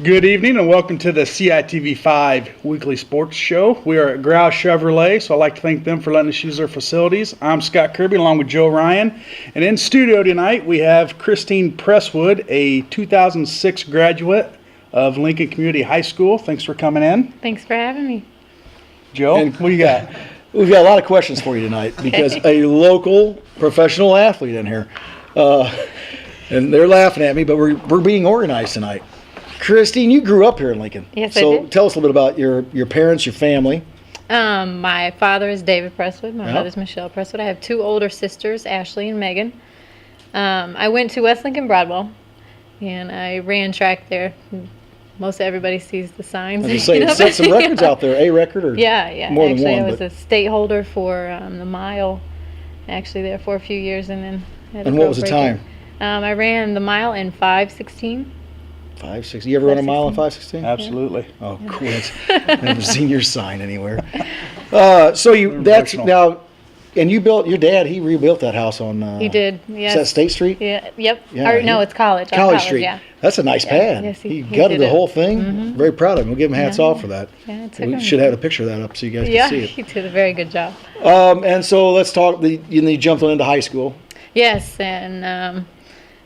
Good evening and welcome to the CITV5 weekly sports show. We are at Grouse Chevrolet, so I'd like to thank them for letting us use their facilities. I'm Scott Kirby along with Joe Ryan. And in studio tonight we have Christine Presswood, a 2006 graduate of Lincoln Community High School. Thanks for coming in. Thanks for having me. Joe, And- what do you got? We've got a lot of questions for you tonight because a local professional athlete in here, and they're laughing at me, but we're being organized tonight. Christine, you grew up here in Lincoln. Yes, I so did. tell us a little bit about your parents, your family. My father is David Presswood. My Yeah. mother's Michelle Presswood. I have two older sisters, Ashley and Megan. I went to West Lincoln Broadwell, and I ran track there. Most everybody sees the signs. As I say, you know, it set some but- records out there, a record or Yeah. more than Actually, one. I was but- a state holder for the mile, actually there for a few years, and then had a And what was the pro break. time? I ran the mile in 5:16. 5:16. You ever run a mile in 5:16? Absolutely. Oh, cool. Never seen your sign anywhere. So that's Emotional. now, and you built your dad. He rebuilt that house on. He did. Is Yes. that State Street? Yeah. Yep. Yeah, Or no, he- it's College. on College Street. Yeah. That's a nice Yeah, pad. yes, he he gutted did the it. whole thing. Very proud of him. We'll give him hats Yeah. off for that. Yeah, it took We him- should have a picture of that up so you guys Yeah, can see he did a very good job. it. And so let's talk. You jumped on into high school. Yes, and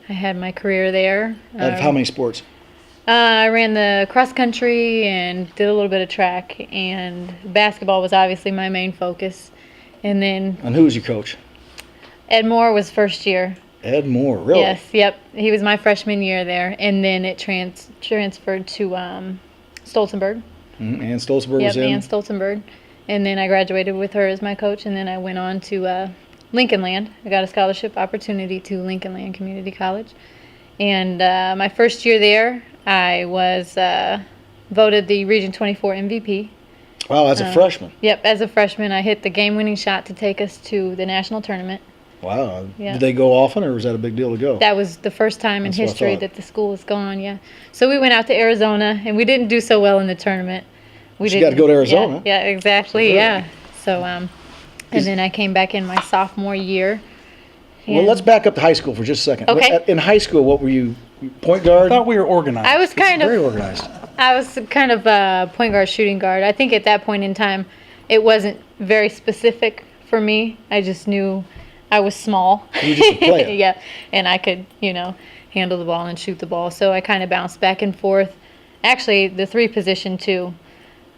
I had my career there. Out of how many sports? I ran the cross country and did a little bit of track, and basketball was obviously my main focus. And then And who was your coach? Ed Moore was first year. Ed Moore. Really? Yes, yep. He was my freshman year there, and then it transferred to Stolzenberg. Ann Stolzenberg Yep, was in. Ann Stolzenberg. And then I graduated with her as my coach, and then I went on to Lincoln Land. I got a scholarship opportunity to Lincoln Land Community College. And my first year there, I was voted the Region 24 MVP. Wow, as a freshman. Yep, as a freshman, I hit the game-winning shot to take us to the national tournament. Wow. Yeah. Did they go often, or was that a big deal to go? That was the first time in That's what I history thought. that the school was gone, yeah. So we went out to Arizona, and we didn't do so well in the tournament. We You got to go to Arizona. Yeah, exactly, Really? yeah. So, and then I came back in my sophomore year. Well, and let's back up to high school for just a second. Okay. In high school, what were you? Point I guard? thought we were organized. I was kind Very of organized. point guard, shooting guard. I think at that point in time, it wasn't very specific for me. I just knew I was small. You were just a player. Yeah, and I could, handle the ball and shoot the ball. So I kind of bounced back and forth. Actually, the three position too.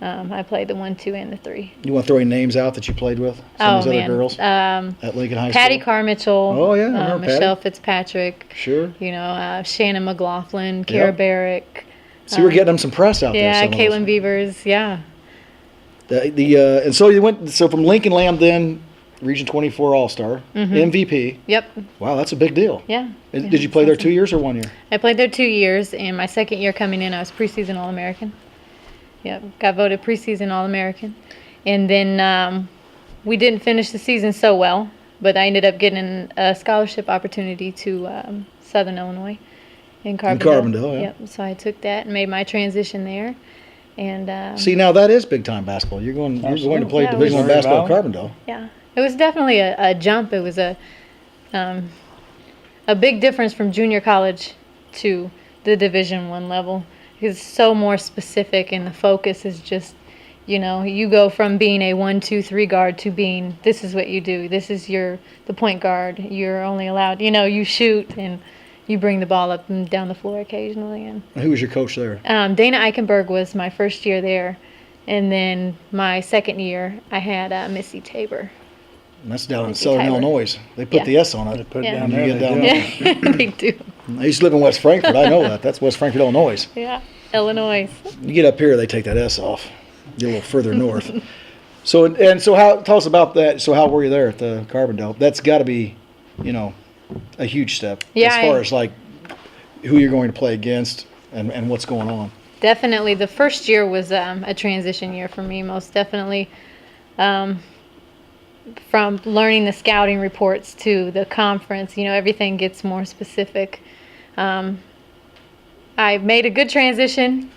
I played the 1, 2, and the 3. You want to throw any names out that you played with? Some of these other girls Patty at Lincoln High School? Carmichael. Oh, yeah, I remember Michelle Patty. Fitzpatrick. Sure. Shannon McLaughlin, Kara Yep. Barrick. So you were getting them some press out there. Yeah, some of Caitlin those. Beavers. Yeah. And so you went from Lincoln Lamb then Region 24 All-Star, MVP. Yep. Wow, that's a big deal. Yeah. Did you play there 2 years or 1 year? I played there 2 years, and my second year coming in, I was preseason All-American. Yep, got voted preseason All-American. And then we didn't finish the season so well, but I ended up getting a scholarship opportunity to Southern Illinois in Carbondale. Carbondale, yeah. Yep, so I took that and made my transition there. And See, now that is big-time basketball. You're going to play Yeah, it Division I was- basketball at Carbondale. yeah, it was definitely a jump. It was a big difference from junior college to the Division I level. It's so more specific, and the focus is just, you go from being a 1, 2, 3 guard to being, this is what you do. This is the point guard. You're only allowed, you shoot and you bring the ball up and down the floor occasionally. And Who was your coach there? Dana Eichenberg was my first year there, and then my second year I had Missy Tabor. And that's down in Missy Southern Tyler. Illinois. They put Yeah. the S on it. Put Yeah. down You there. get they down do. there. Yeah, they do. I used to live in West Frankfort. I know that. That's West Frankfort, Illinois. Yeah, Illinois. You get up here, they take that S off. Get a little further north. So tell us about that. So how were you there at the Carbondale? That's got to be, a huge step Yeah, as far as like who you're going to play against and what's going on. Definitely, the first year was a transition year for me, most definitely. From learning the scouting reports to the conference, everything gets more specific. I made a good transition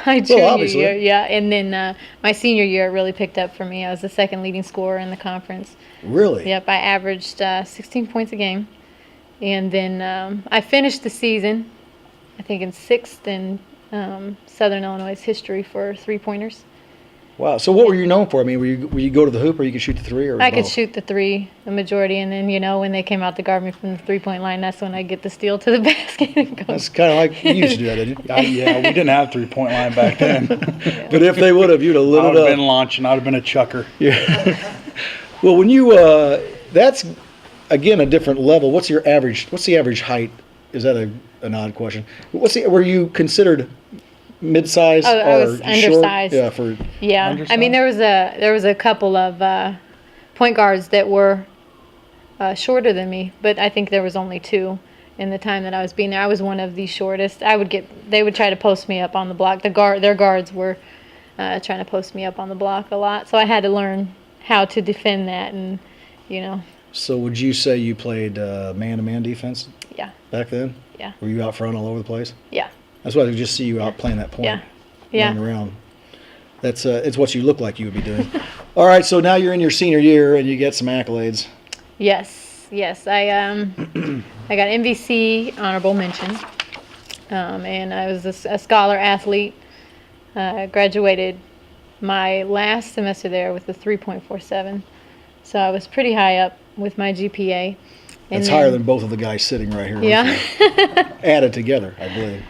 my junior obviously. year, yeah, and then my senior year it really picked up for me. I was the second leading scorer in the conference. Really? Yep, I averaged 16 points a game, and then I finished the season, I think in 6th and Southern Illinois history for 3-pointers. Wow. So what were you known for? I mean, were you go to the hoop or you could shoot the three or I could both? shoot the 3, the majority, and then, when they came out to guard me from the 3-point line, that's when I get the steal to the basket and go. That's kind of like you used to do that, didn't you? Yeah, we didn't have 3-point line back then. But if they would have, you'd have I lit would it have up. been launching. I'd have been a chucker. Yeah. Well, when you that's again a different level. What's the average height? Is that an odd question? Were you considered mid-size Oh, I or was short? undersized. Yeah, for Yeah, I mean Undersized? there was a couple of point guards that were shorter than me, but I think there was only 2 in the time that I was being there. I was one of the shortest. They would try to post me up on the block. Their guards were trying to post me up on the block a lot, so I had to learn how to defend that, and So would you say you played man-to-man defense yeah, back then? Yeah. Were you out front all over the place? yeah, That's why I could just see you out playing that point. yeah, yeah. Running around. That's it's what you look like you would be doing. All right, so now you're in your senior year and you get some accolades. Yes. I I got MVC honorable mention, and I was a scholar athlete. Graduated my last semester there with a 3.47, so I was pretty high up with my GPA. And That's then- higher than both of the guys sitting right here. Yeah. Added together, I believe.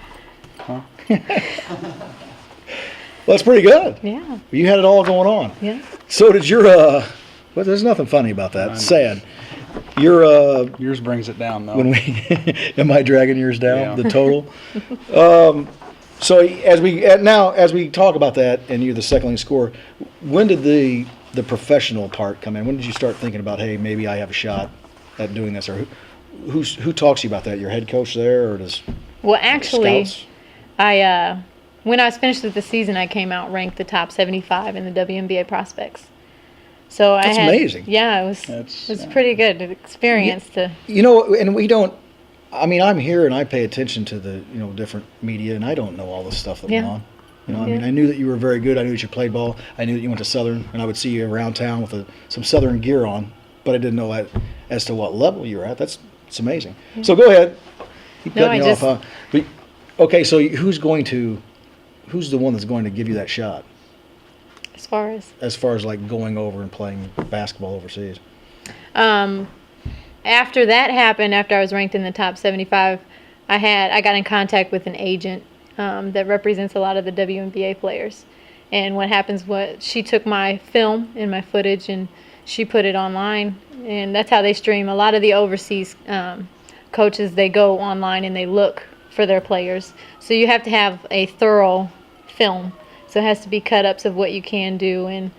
Well, that's pretty good. Yeah. You had it all going on. Yeah. So did your well, there's nothing funny about that. It's sad. Your Yours brings it down, though. when we am I dragging yours down Yeah. the total? So as we talk about that, and you're the second leading scorer, when did the professional part come in? When did you start thinking about, hey, maybe I have a shot at doing this? Or who talks to you about that? Your head coach there, or does Well, actually, scouts? When I was finished with the season, I came out ranked the top 75 in the WNBA prospects. So That's amazing. Yeah, it was pretty good experience to. And we don't. I mean, I'm here and I pay attention to the different media, and I don't know all the stuff that went Yeah. on. I mean, I knew that you were very good. I knew that you played ball. I knew that you went to Southern, and I would see you around town with some Southern gear on, but I didn't know as to what level you were at. It's amazing. So go ahead. Keep No, cutting I me just- off. But, okay, so who's the one that's going to give you that shot As far as like going over and playing basketball overseas? after that happened, after I was ranked in the top 75, I got in contact with an agent that represents a lot of the WNBA players. And what happens she took my film and my footage and she put it online, and that's how they stream. A lot of the overseas coaches, they go online and they look for their players. So you have to have a thorough film. So it has to be cut-ups of what you can do, and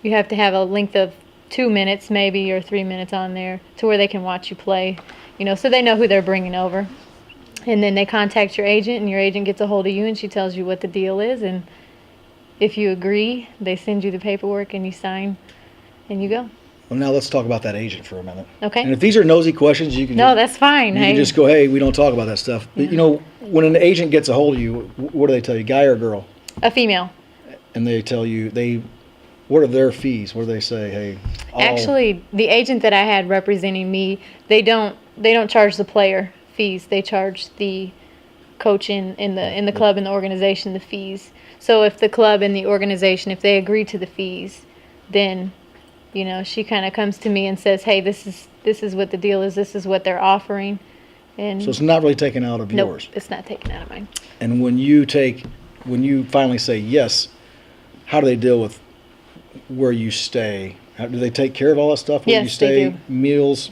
you have to have a length of 2 minutes maybe or 3 minutes on there to where they can watch you play, so they know who they're bringing over. And then they contact your agent, and your agent gets a hold of you, and she tells you what the deal is, and if you agree, they send you the paperwork and you sign and you go. Well, now let's talk about that agent for a minute. Okay. And if these are nosy questions, you can No, that's fine. you can just go, hey, we don't talk about that stuff. But, when an agent gets a hold of you, what do they tell you, guy or girl? A female. And they tell you what are their fees? What do they say? Hey, Actually, the agent that I had representing me, they don't charge the player fees. They charge the coach in the club and the organization the fees. So if the club and the organization, if they agree to the fees, then she kind of comes to me and says, hey, this is what the deal is. This is what they're offering. And so it's not really taken out of no, yours. it's not taken out of mine. And when you finally say yes, how do they deal with where you stay? Do they take care of all that stuff? Where you Yes, they stay, do. meals?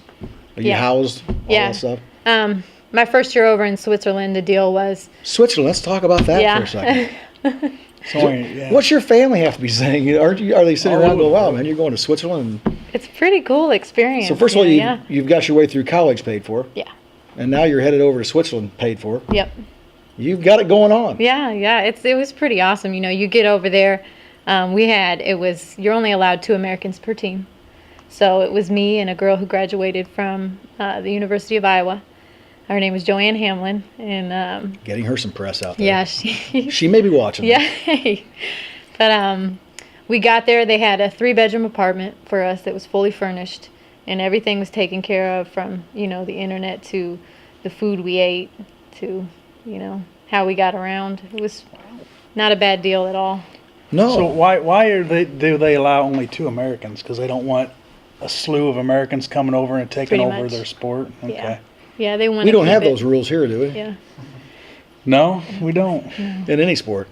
Are you Yeah. housed? All Yeah. that stuff. My first year over in Switzerland, the deal was Switzerland. Let's talk about that Yeah. for a second. Yeah. What's your family have to be saying? Are they sitting around going, "Wow, man, you're going to Switzerland"? it's a pretty cool experience. So first of all, yeah. you've got your way through college paid for, Yeah. and now you're headed over to Switzerland paid for. Yep. You've got it going on. Yeah. It was pretty awesome. You get over there. You're only allowed 2 Americans per team. So it was me and a girl who graduated from the University of Iowa. Her name was Joanne Hamlin, and Getting her some press out there. yeah, she She may be watching. yeah. But we got there. They had a 3-bedroom apartment for us that was fully furnished, and everything was taken care of from the internet to the food we ate to you know, how we got around. It was not a bad deal at all. No. So do they allow only 2 Americans? Because they don't want a slew of Americans coming over and taking Pretty over much. their sport? Okay. Yeah. Yeah, they want we to don't keep have it- those rules here, do we? Yeah. No, we don't. In any sport.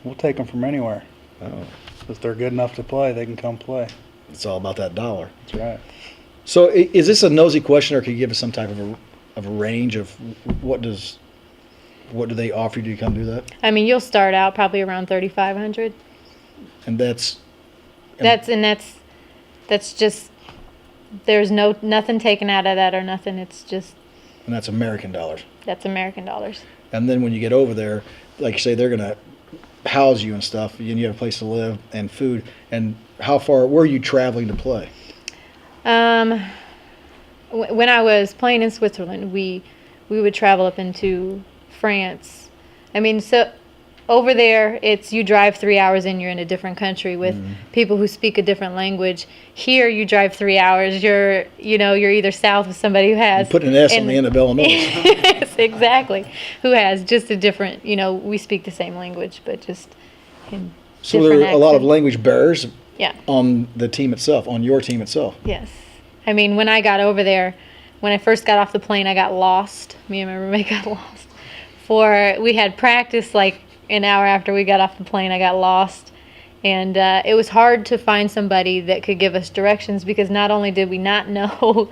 We'll take them from anywhere. Oh. If they're good enough to play, they can come play. It's all about that dollar. That's right. So is this a nosy question, or can you give us some type of a range of what do they offer you to come do that? I mean, you'll start out probably around 3,500. And that's That's just, there's nothing taken out of that or nothing. It's just, and that's American dollars. that's American dollars. And then when you get over there, like you say, they're gonna house you and stuff, and you have a place to live and food. And where are you traveling to play? When I was playing in Switzerland, we would travel up into France. I mean, so over there, it's you drive 3 hours and you're in a different country with people who speak a different language. Here, you drive 3 hours. You're either south with somebody who has Putting an S on the end of Illinois. Yes, exactly. Who has just a different, we speak the same language, but just in So different there are a lot of accents. language barriers Yeah. on the team itself, on your team itself. Yes. I mean, when I got over there, when I first got off the plane, I got lost. Me and my roommate got lost. We had practice like an hour after we got off the plane, I got lost. And it was hard to find somebody that could give us directions because not only did we not know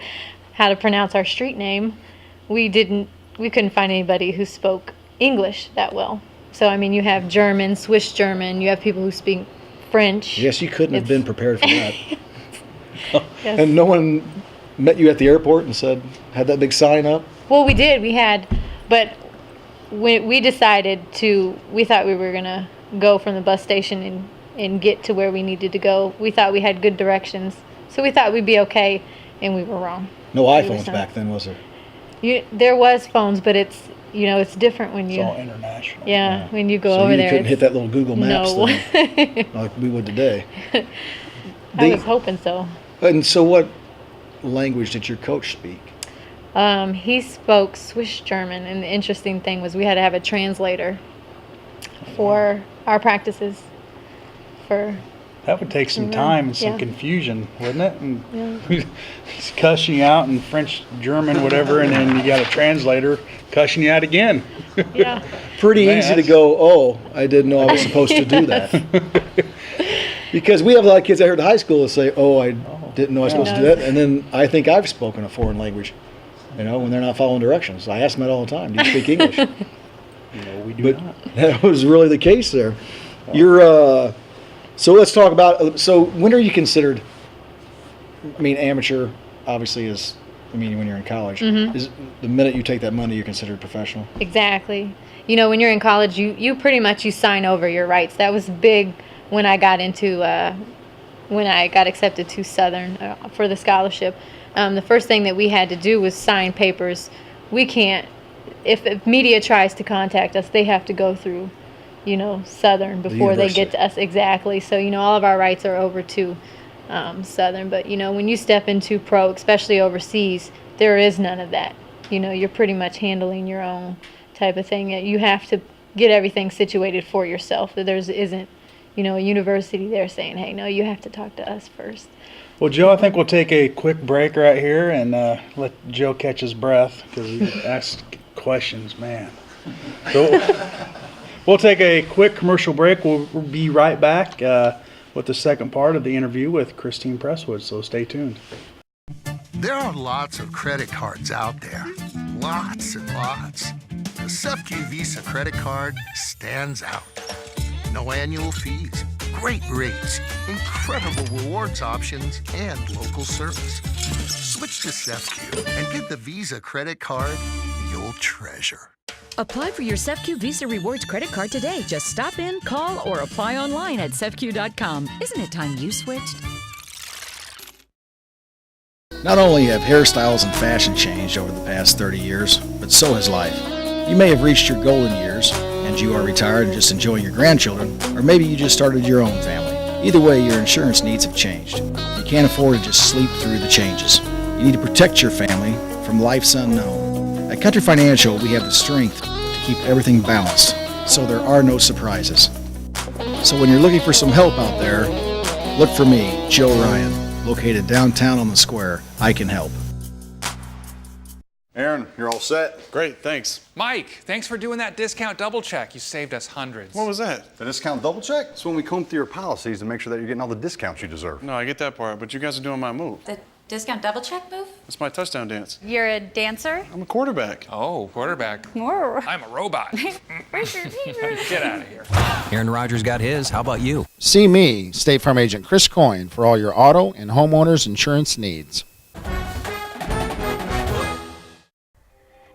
how to pronounce our street name, we couldn't find anybody who spoke English that well. So, I mean, you have German, Swiss German, you have people who speak French. Yes, you couldn't have It's- been prepared for that. Yes. And no one met you at the airport and had that big sign up? Well, we did. But when we decided we thought we were going to go from the bus station and get to where we needed to go. We thought we had good directions. So we thought we'd be okay, and we were wrong. No We were iPhones not. back then, was there? There was phones, but it's different when It's you, all international. yeah, when you go So over you there. couldn't hit that little Google Maps No. thing like we would today. I was hoping so. And so what language did your coach speak? He spoke Swiss German, and the interesting thing was we had to have a translator for our practices. That would take some time and some confusion, wouldn't it? And Yeah. he's cussing you out in French, German, whatever, and then you got a translator cussing you out again. Yeah. Pretty Man, easy to that's- go, oh, I didn't know I was supposed to do that. Because we have a lot of kids out here at high school that say, oh, I didn't know I was supposed to do that. And then I think I've spoken a foreign language, when they're not following directions. I ask them that all the time, do you speak English? No, we do But not. that was really the case there. You're, so let's talk about, so when are you considered, amateur obviously is, when you're in college, is the minute you take that money, you're considered professional? Exactly. When you're in college, you pretty much you sign over your rights. That was big when I got accepted to Southern for the scholarship. The first thing that we had to do was sign papers. We can't, if media tries to contact us, they have to go through, Southern before they get to us. Exactly. So, all of our rights are over to Southern. But, when you step into pro, especially overseas, there is none of that. You're pretty much handling your own type of thing. You have to get everything situated for yourself. There isn't, a university there saying, hey, no, you have to talk to us first. Well, Joe, I think we'll take a quick break right here and let Joe catch his breath because he asked questions, man. So we'll take a quick commercial break. We'll be right back with the second part of the interview with Christine Presswood, so stay tuned. There are lots of credit cards out there. Lots and lots. The SEFCU Visa credit card stands out. No annual fees, great rates, incredible rewards options, and local service. Switch to SEFCU and get the Visa credit card you'll treasure. Apply for your SEFCU Visa Rewards credit card today. Just stop in, call, or apply online at SEFCU.com. Isn't it time you switched? Not only have hairstyles and fashion changed over the past 30 years, but so has life. You may have reached your golden years, and you are retired and just enjoying your grandchildren, or maybe you just started your own family. Either way, your insurance needs have changed. You can't afford to just sleep through the changes. You need to protect your family from life's unknown. At Country Financial, we have the strength to keep everything balanced so there are no surprises. So when you're looking for some help out there, look for me, Joe Ryan, located downtown on the square. I can help. Aaron, you're all set. Great, thanks. Mike, thanks for doing that discount double check. You saved us hundreds. What was that? The discount double check? It's when we comb through your policies and make sure that you're getting all the discounts you deserve. No, I get that part, but you guys are doing my move. The discount double check move? It's my touchdown dance. You're a dancer? I'm a quarterback. Oh, quarterback. Whoa. I'm a robot. Get out of here. Aaron Rodgers got his. How about you? See me, State Farm Agent Chris Coyne, for all your auto and homeowners insurance needs.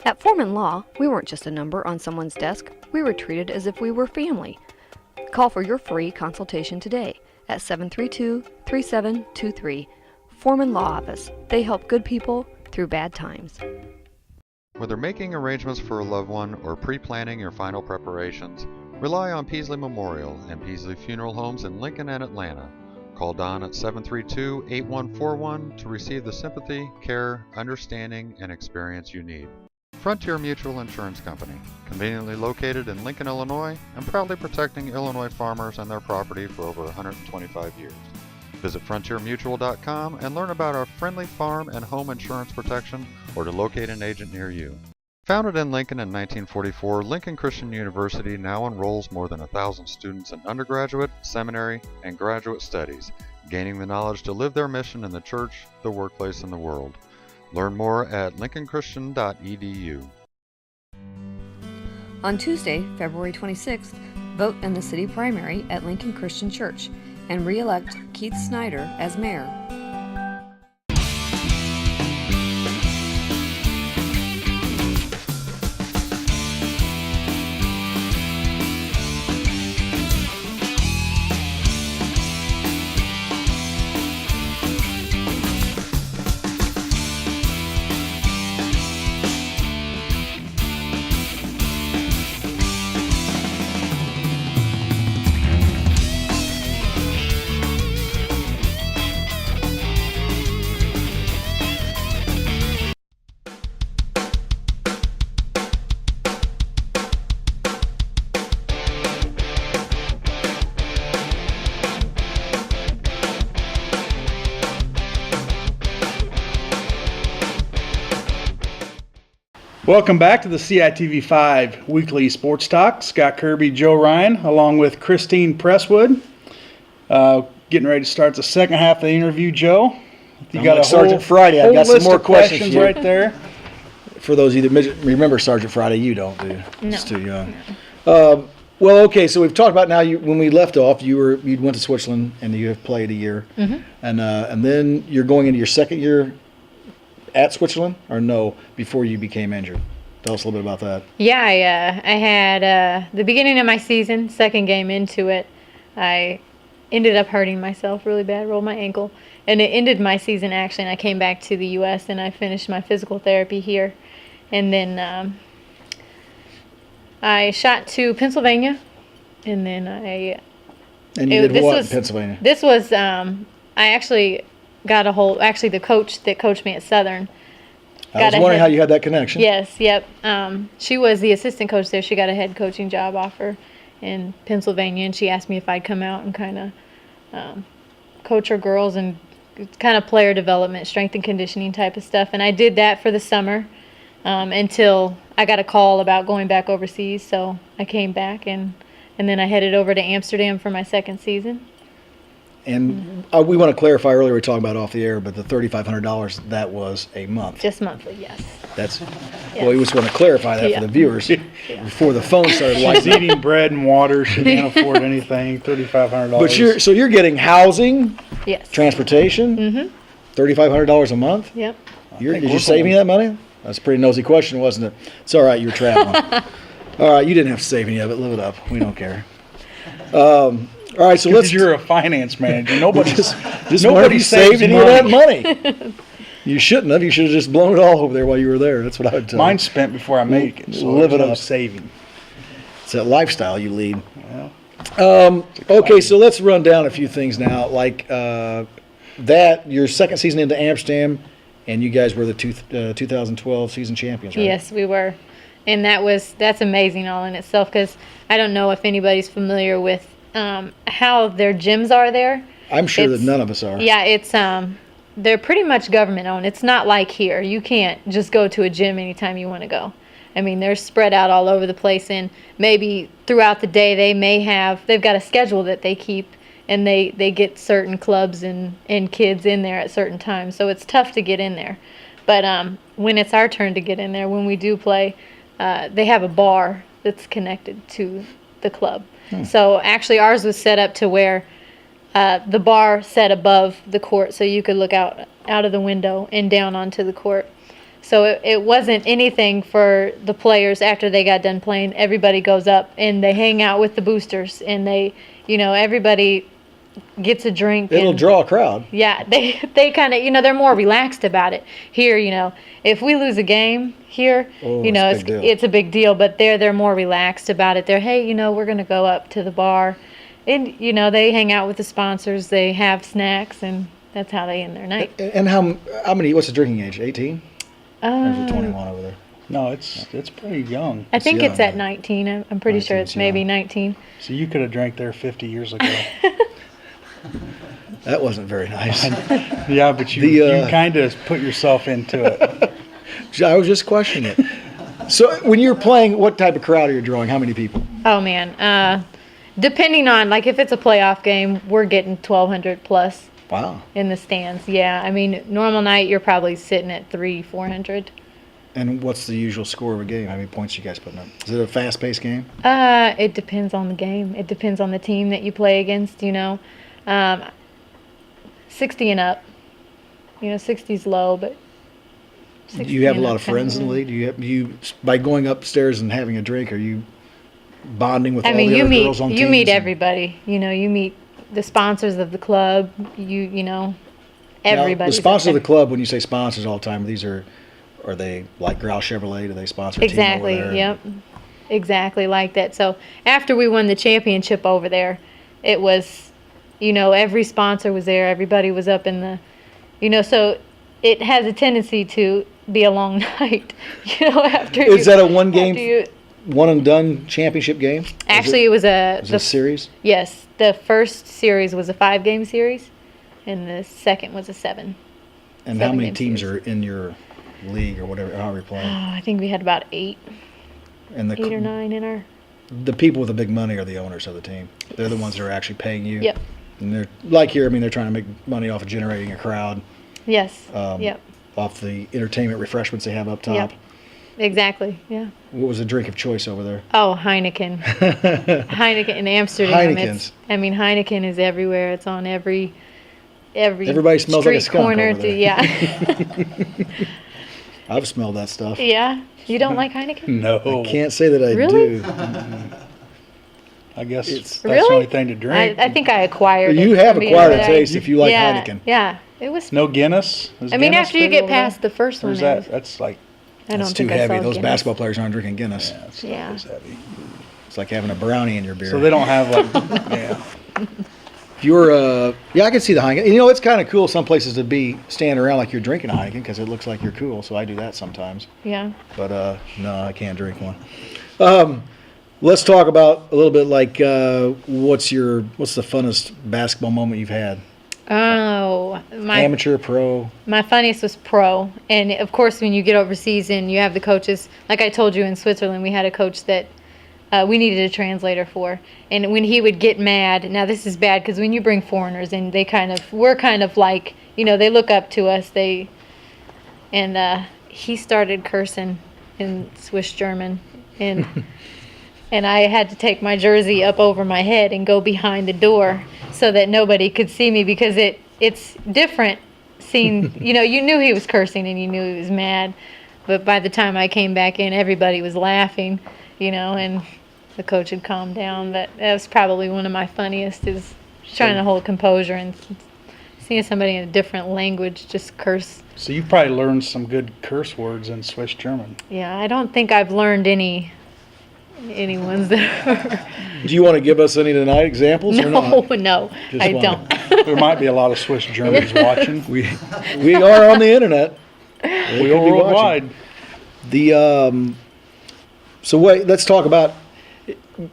At Foreman Law, we weren't just a number on someone's desk. We were treated as if we were family. Call for your free consultation today at 732-3723. Foreman Law Office. They help good people through bad times. Whether making arrangements for a loved one or pre-planning your final preparations, rely on Peasley Memorial and Peasley Funeral Homes in Lincoln and Atlanta. Call Don at 732-8141 to receive the sympathy, care, understanding, and experience you need. Frontier Mutual Insurance Company, conveniently located in Lincoln, Illinois, and proudly protecting Illinois farmers and their property for over 125 years. Visit frontiermutual.com and learn about our friendly farm and home insurance protection or to locate an agent near you. Founded in Lincoln in 1944, Lincoln Christian University now enrolls more than 1,000 students in undergraduate, seminary, and graduate studies, gaining the knowledge to live their mission in the church, the workplace, and the world. Learn more at lincolnchristian.edu. On Tuesday, February 26th, vote in the city primary at Lincoln Christian Church and re-elect Keith Snyder as mayor. Welcome back to the CITV5 Weekly Sports Talk. Scott Kirby, Joe Ryan, along with Christine Presswood. Getting ready to start the second half of the interview, Joe. You I'm got like a Sergeant Friday. I've got some list more of questions here. right there. For those of you that remember Sergeant Friday, you don't, do you? No. It's too young. Well, okay, so we've talked about now. When we left off, you went to Switzerland and you have played a year, and then you're going into your second year at Switzerland, or no, before you became injured. Tell us a little bit about that. Yeah, I had the beginning of my season, second game into it, I ended up hurting myself really bad, rolled my ankle, and it ended my season actually, and I came back to the U.S. and I finished my physical therapy here, and then I shot to Pennsylvania, and then And you did what in Pennsylvania? This was, I actually got a hold, actually the coach that coached me at Southern. I was wondering how you had that connection. Yes, yep. She was the assistant coach there. She got a head coaching job offer in Pennsylvania, and she asked me if I'd come out and kind of coach her girls and kind of player development, strength and conditioning type of stuff. And I did that for the summer until I got a call about going back overseas. So I came back, and then I headed over to Amsterdam for my second season. And we want to clarify, earlier we were talking about off the air, but the $3,500, that was a month. Just monthly, yes. That's, well, we just want to clarify that for the viewers before the phone started She's lighting up. eating bread and water. She can't afford anything. $3,500. But you're getting housing, Yes. transportation, $3,500 a month. Yep. Did you save any of that money? That's a pretty nosy question, wasn't it? It's all right, you're traveling. All right, you didn't have to save any of it. Live it up. We don't care. All right, so let's. You're a finance manager. Nobody just nobody saved saves any of that money. You shouldn't have. You should have just blown it all over there while you were there. That's what I would tell you. Mine's spent before I make it. So Live it there's no up. saving. It's that lifestyle you lead. Okay, so let's run down a few things now. Like that, your second season into Amsterdam, and you guys were the 2012 season champions, right? Yes, we were. And that's amazing all in itself, because I don't know if anybody's familiar with how their gyms are there. I'm sure that none of us are. Yeah, it's they're pretty much government owned. It's not like here. You can't just go to a gym anytime you want to go. I mean, they're spread out all over the place, and maybe throughout the day they've got a schedule that they keep, and they get certain clubs and kids in there at certain times. So it's tough to get in there. But when it's our turn to get in there, when we do play, they have a bar that's connected to the club. So actually ours was set up to where the bar set above the court, so you could look out of the window and down onto the court. So it wasn't anything for the players after they got done playing. Everybody goes up and they hang out with the boosters, and everybody gets a drink. It'll draw a crowd. Yeah, they kind of, they're more relaxed about it. Here, if we lose a game here, it's a big deal, but they're more relaxed about it. They're, hey, we're going to go up to the bar. And, they hang out with the sponsors, they have snacks, and that's how they end their night. And how many, what's the drinking age, 18? Or is it 21 over there? No, it's pretty young. I think it's at 19. I'm pretty sure it's maybe 19. So you could have drank there 50 years ago. That wasn't very nice. Yeah, but you kind of put yourself into it. I was just questioning it. So when you're playing, what type of crowd are you drawing? How many people? Oh, man. Depending on, like, if it's a playoff game, we're getting 1,200 plus. Wow. In the stands, yeah. I mean, normal night, you're probably sitting at 300-400. And what's the usual score of a game? How many points you guys putting up? Is it a fast-paced game? It depends on the game. It depends on the team that you play against, 60 and up. 60's low, but 60 Do you have a and lot up of friends in the league? Do you by going upstairs and having a drink, are you bonding with all the other girls on teams? You meet everybody. You meet the sponsors of the club. Everybody. Now, the sponsors of the club, when you say sponsors all the time, are they like Grouse Chevrolet? Do they sponsor a team over there? Yep. Exactly like that. So after we won the championship over there, it was, every sponsor was there. Everybody was up in the, so it has a tendency to be a long night, after Is that a one and done championship game? Actually, it was a series? Yes. The first series was a 5-game series, and the second was a 7. And how many teams are in your league or whatever, however you play? I think we had about 8. And 8 or 9 in our... The people with the big money are the owners of the team. They're the ones that are actually paying you. Yep. And they're, like here, they're trying to make money off of generating a crowd. Yes. Yep. Off the entertainment refreshments they have up top. Yep. Exactly, yeah. What was the drink of choice over there? Oh, Heineken. Heineken in Amsterdam. Heineken is everywhere. It's on every Everybody smells like a skunk corner. over there. Yeah. I've smelled that stuff. Yeah. You don't like Heineken? No. I can't say that I Really? do. I guess that's Really? the only thing to drink. I think I acquired it. You have acquired a taste if you like Heineken. Yeah. It was. No Guinness? Is I mean, Guinness after you big get over there? past the first Or one, is that's like... I don't It's too think I heavy. saw Those Guinness. basketball players aren't drinking Guinness. Yeah. It's heavy. It's like having a brownie in your beer. So they don't have like... yeah. If you're, I can see the Heineken. It's kind of cool some places to be standing around like you're drinking a Heineken because it looks like you're cool. So I do that sometimes. Yeah. But no, I can't drink one. Let's talk about a little bit like what's the funnest basketball moment you've had? Oh, Amateur, pro. My funniest was pro, and of course when you get overseas and you have the coaches, like I told you in Switzerland, we had a coach that we needed a translator for, and when he would get mad, now this is bad because when you bring foreigners and we're kind of like, they look up to us, he started cursing in Swiss German, and and I had to take my jersey up over my head and go behind the door so that nobody could see me because it's different seeing, you knew he was cursing and you knew he was mad, but by the time I came back in, everybody was laughing, and the coach had calmed down. But that was probably one of my funniest, is trying to hold composure and seeing somebody in a different language just curse. So you probably learned some good curse words in Swiss German. Yeah, I don't think I've learned any ones that are... Do you want to give us any tonight examples or not? No, Just I one. don't. There might be a lot of Swiss Germans watching. We are on the internet. We are worldwide. So wait, let's talk about,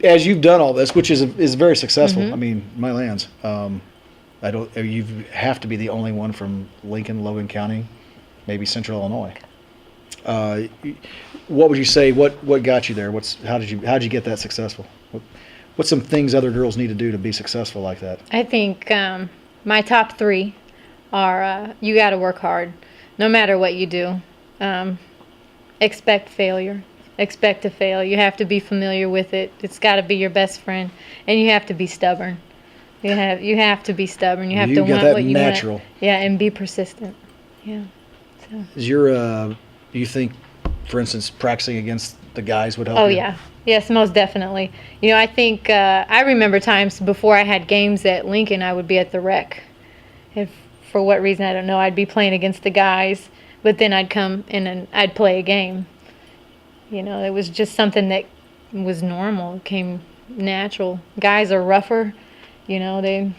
as you've done all this, which is very successful. Mm-hmm. I mean, my lands. You have to be the only one from Lincoln, Logan County, maybe Central Illinois. What would you say? What got you there? How did you get that successful? What's some things other girls need to do to be successful like that? I think my top 3 are you got to work hard, no matter what you do. Expect failure. Expect to fail. You have to be familiar with it. It's got to be your best friend, and you have to be stubborn. You have to be stubborn. You have to want what you natural. want. Yeah, and be persistent. Yeah. So. Is do you think, for instance, practicing against the guys would help? Oh you? yeah. Yes, most definitely. You know, I think I remember times before I had games at Lincoln, I would be at the rec. If for what reason I don't know, I'd be playing against the guys, but then I'd come in and I'd play a game. You know, it was just something that was normal. It came natural. Guys are rougher. You know,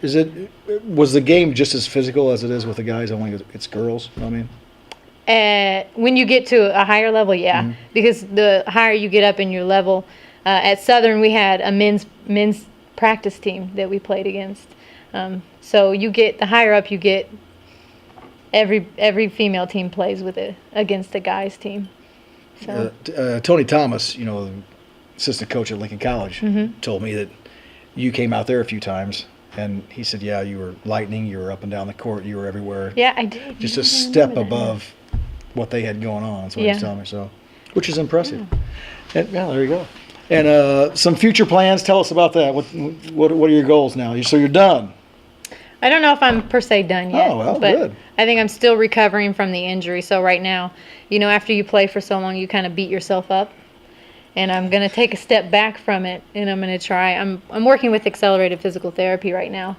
Was the game just as physical as it is with the guys? Only it's girls. You know what I mean? When you get to a higher level, yeah, Mm-hmm. because the higher you get up in your level. At Southern, we had a men's practice team that we played against. So you get the higher up you get, every female team plays with it against the guys team. So Tony Thomas, you know, assistant coach at Lincoln College, told me that you came out there a few times, and he said, yeah, you were lightning, you were up and down the court, you were everywhere. Yeah, I did. Just a I step remember that. above what they had going on. That's what Yeah. he's telling me. So, which is impressive. And, yeah, there you go. And some future plans. Tell us about that. What are your goals now? So you're done. I don't know if I'm per se done yet. Oh, well, but good. I think I'm still recovering from the injury. So right now, you know, after you play for so long, you kind of beat yourself up. And I'm going to take a step back from it, and I'm going to try. I'm working with accelerated physical therapy right now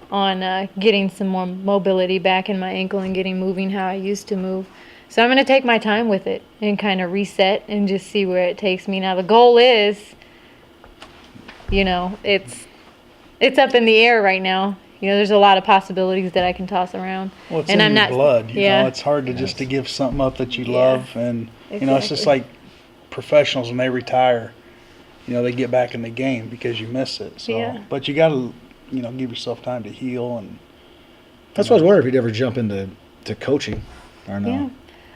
on getting some more mobility back in my ankle and getting moving how I used to move. So I'm going to take my time with it and kind of reset and just see where it takes me. Now the goal is, you know, it's up in the air right now. You know, there's a lot of possibilities that I can toss around. Well, it's and in I'm your not, blood. You yeah. know, it's hard to give something up that you Yeah. love, and you know, it's just Exactly. like professionals when they retire. You know, they get back in the game because you miss it. So, Yeah. but you got to, you know, give yourself time to heal. And That's why I was wondering if you'd ever jump into coaching or no.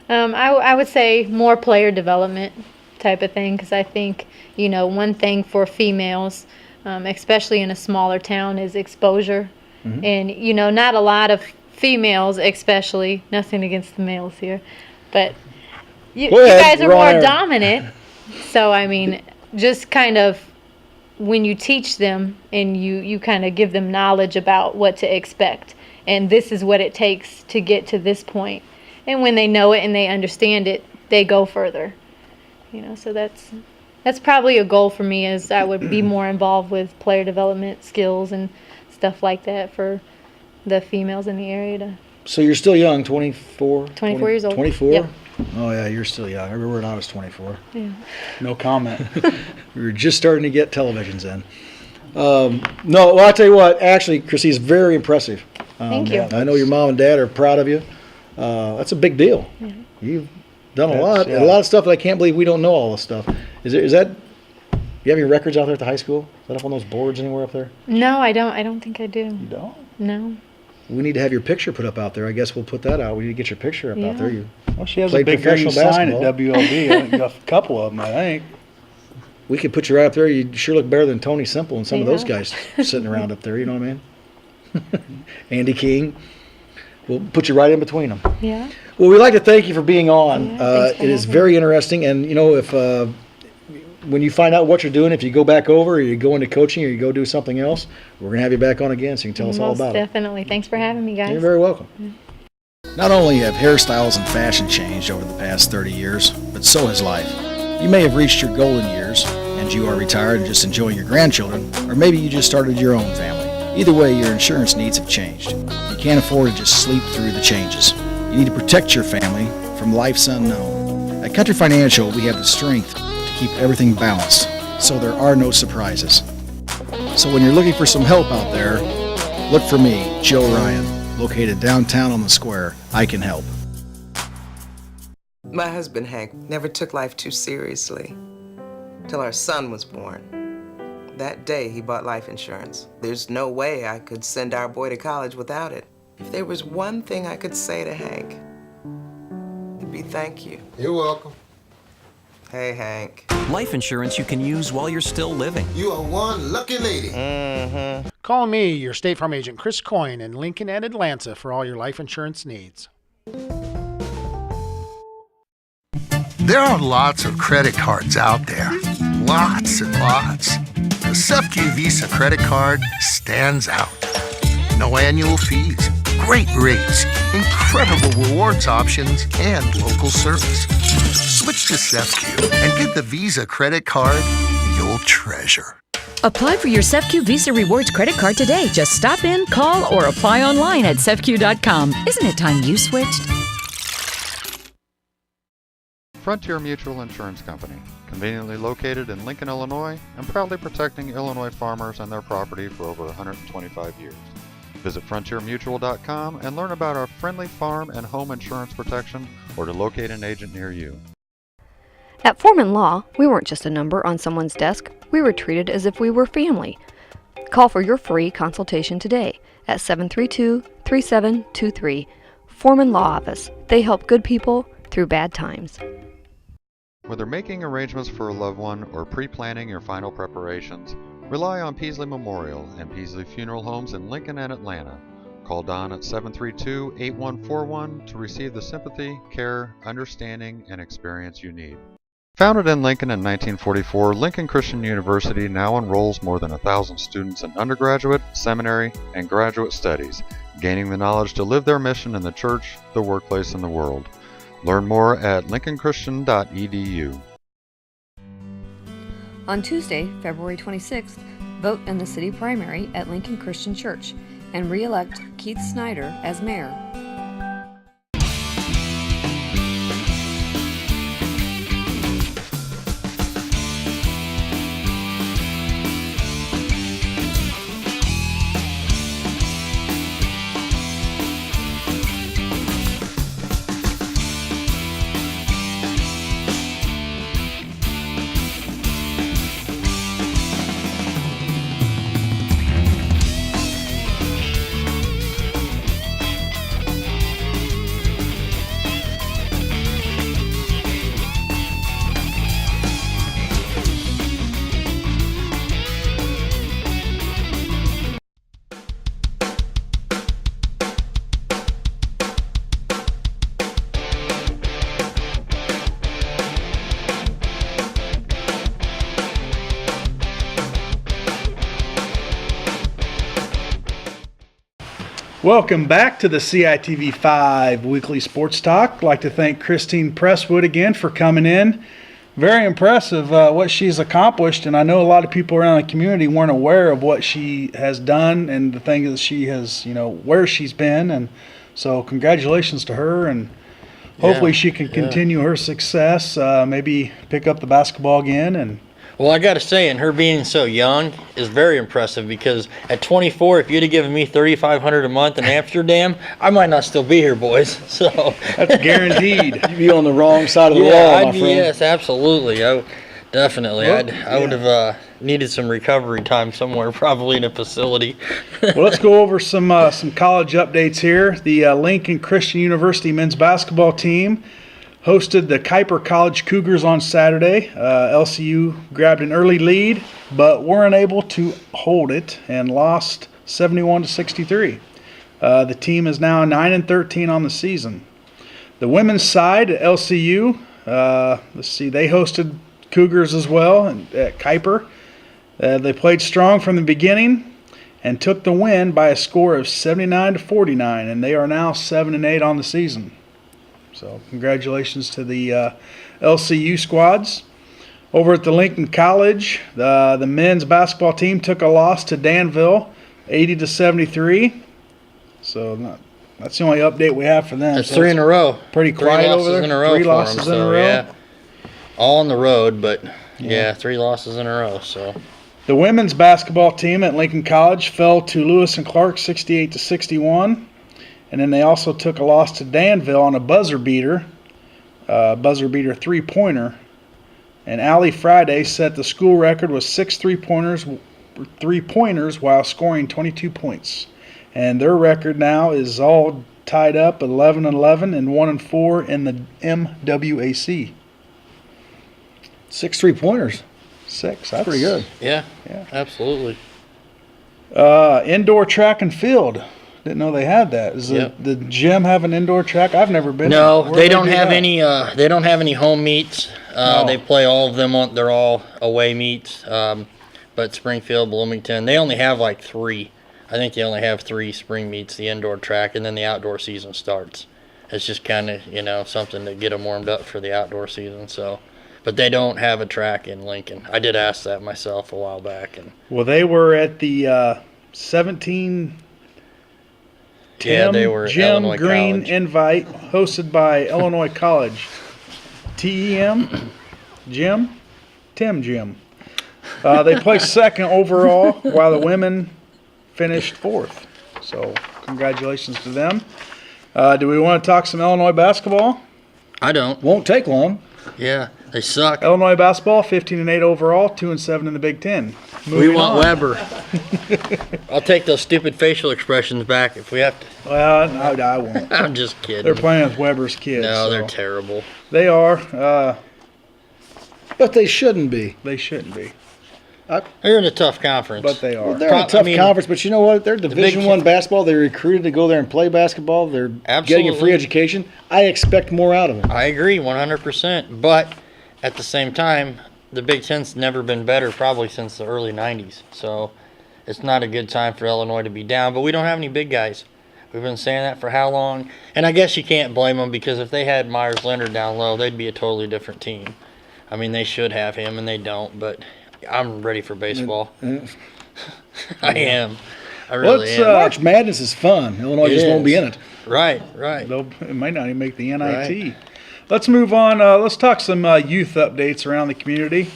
Yeah. I would say more player development type of thing, because I think, you know, one thing for females, especially in a smaller town, is exposure. Mm-hmm. And, you know, not a lot of females, especially, nothing against the males here, but you Go ahead, guys are we're on more air. dominant. So, I mean, just kind of when you teach them and you kind of give them knowledge about what to expect, and this is what it takes to get to this point. And when they know it and they understand it, they go further. You know, so that's probably a goal for me, is I would be more involved with player development skills and stuff like that for the females in the area. So you're still young, 24? 24 years old. 24? Yep. Oh, yeah, you're still young. I remember when I was 24. Yeah. no comment. We were just starting to get televisions in. No, well, I'll tell you what, actually, Chrissy, is very impressive. Thank you. I know your mom and dad are proud of you. That's a big deal. Yeah. You've done a That's- lot. yeah. A lot of stuff that I can't believe we don't know all this stuff. Is that, you have your records out there at the high school? Is that up on those boards anywhere up there? No, I don't. I don't think I do. You don't? No. We need to have your picture put up out there. I guess we'll put that out. We need to get your picture up Yeah. out there. You Well, she has a played big green professional sign at basketball. WLB. I think a couple of them, I think. We could put you right up there. You sure look better than Tony Simple and some of those Yeah. guys sitting around up there. You know what I mean? Andy King. We'll put you right in between them. Yeah. Well, we'd like to thank you for being on. Yeah, thanks for It is having very interesting. And, you know, if when you find out what you're doing, if you go back over or you go into coaching or you go do something else, we're going to have you back on again so you can tell us all Most about it. definitely. Thanks for having me, guys. You're very welcome. Not only have hairstyles and fashion changed over the past 30 years, but so has life. You may have reached your golden years, and you are retired and just enjoying your grandchildren, or maybe you just started your own family. Either way, your insurance needs have changed. You can't afford to just sleep through the changes. You need to protect your family from life's unknown. At Country Financial, we have the strength to keep everything balanced, so there are no surprises. So when you're looking for some help out there, look for me, Joe Ryan, located downtown on the square. I can help. My husband, Hank, never took life too seriously. till our son was born. That day, he bought life insurance. There's no way I could send our boy to college without it. If there was one thing I could say to Hank, it'd be thank you. You're welcome. Hey, Hank. Life insurance you can use while you're still living. You are one lucky lady. Mm-hmm. Call me, your State Farm agent, Chris Coyne, in Lincoln and Atlanta for all your life insurance needs. There are lots of credit cards out there. Lots and lots. The SEFCU Visa credit card stands out. No annual fees, great rates, incredible rewards options, and local service. Switch to SEFCU and get the Visa credit card you'll treasure. Apply for your SEFCU Visa Rewards credit card today. Just stop in, call, or apply online at SEFCU.com. Isn't it time you switched? Frontier Mutual Insurance Company, conveniently located in Lincoln, Illinois, and proudly protecting Illinois farmers and their property for over 125 years. Visit frontiermutual.com and learn about our friendly farm and home insurance protection, or to locate an agent near you. At Foreman Law, we weren't just a number on someone's desk. We were treated as if we were family. Call for your free consultation today at 732-3723. Foreman Law Office. They help good people through bad times. Whether making arrangements for a loved one or pre-planning your final preparations, rely on Peasley Memorial and Peasley Funeral Homes in Lincoln and Atlanta. Call Don at 732-8141 to receive the sympathy, care, understanding, and experience you need. Founded in Lincoln in 1944, Lincoln Christian University now enrolls more than 1,000 students in undergraduate, seminary, and graduate studies, gaining the knowledge to live their mission in the church, the workplace, and the world. Learn more at lincolnchristian.edu. On Tuesday, February 26th, vote in the city primary at Lincoln Christian Church and re-elect Keith Snyder as mayor. Welcome back to the CITV 5 Weekly Sports Talk. I'd like to thank Christine Presswood again for coming in. Very impressive what she's accomplished, and I know a lot of people around the community weren't aware of what she has done and the things that she has, where she's been. And so congratulations to her, and hopefully she can continue her success, maybe pick up the basketball again. And well, I got to say, and her being so young is very impressive, because at 24, if you'd have given me $3,500 a month in Amsterdam, I might not still be here, boys. So that's guaranteed. You'd be on the wrong side of the wall, my friend. Yes, absolutely. Definitely. Well, I would have needed some recovery time somewhere, probably in a facility. Well, let's go over some college updates here. The Lincoln Christian University men's basketball team hosted the Kuiper College Cougars on Saturday. LCU grabbed an early lead, but weren't able to hold it and lost 71-63. The team is now 9-13 on the season. The women's side at LCU, they hosted Cougars as well at Kuiper. They played strong from the beginning and took the win by a score of 79-49, and they are now 7-8 on the season. So congratulations to the LCU squads. Over at the Lincoln College, the men's basketball team took a loss to Danville, 80-73. So that's the only update we have for them. It's so 3 in a row. Pretty quiet over there. 3 losses in a row. Yeah. All on the road, but 3 losses in a row. So the women's basketball team at Lincoln College fell to Lewis and Clark 68-61. And then they also took a loss to Danville on a buzzer beater 3-pointer. And Allie Friday set the school record with 6 three-pointers while scoring 22 points. And their record now is all tied up 11-11 and 1-4 in the MWAC. 6 3-pointers. 6. That's pretty good. Yeah, Yeah. absolutely. Indoor track and field. Didn't know they had that. Does the gym have an indoor track? I've never been. No, Where they do don't do have that? any. They don't have any home meets. No. They play all of them on. They're all away meets. But Springfield, Bloomington, they only have like 3. I think they only have 3 spring meets, the indoor track, and then the outdoor season starts. It's just kind of something to get them warmed up for the outdoor season. So, but they don't have a track in Lincoln. I did ask that myself a while back, and Well, they were at the 17. yeah, they were at Jim Illinois Green College. Invite hosted by Illinois College. TEM, Jim. They placed second overall, while the women finished 4th. So congratulations to them. Do we want to talk some Illinois basketball? I don't. Won't take long. Yeah, they suck. Illinois basketball, 15-8 overall, 2-7 in the Big Ten. We Moving want on. Weber. I'll take those stupid facial expressions back if we have to. Well, no, I won't. I'm just kidding. They're playing with Weber's kids. No, so. they're terrible. They are. But they shouldn't be. They shouldn't be. They're in a tough conference. But they are. They're in a tough conference, but you know what? They're Division Big One basketball. They're recruited to go there and play basketball. They're getting a Absolutely. free education. I expect more out of them. I agree 100%. But at the same time, the Big Ten's never been better probably since the early 90s. So it's not a good time for Illinois to be down. But we don't have any big guys. We've been saying that for how long? And I guess you can't blame them, because if they had Myers Leonard down low, they'd be a totally different team. I mean, they should have him, and they don't. But I'm ready for baseball. I am. I really am. March Madness is fun. Illinois It just won't be is. in it. Right. It might not even make the NIT. Right. Let's move on. Let's talk some youth updates around the community.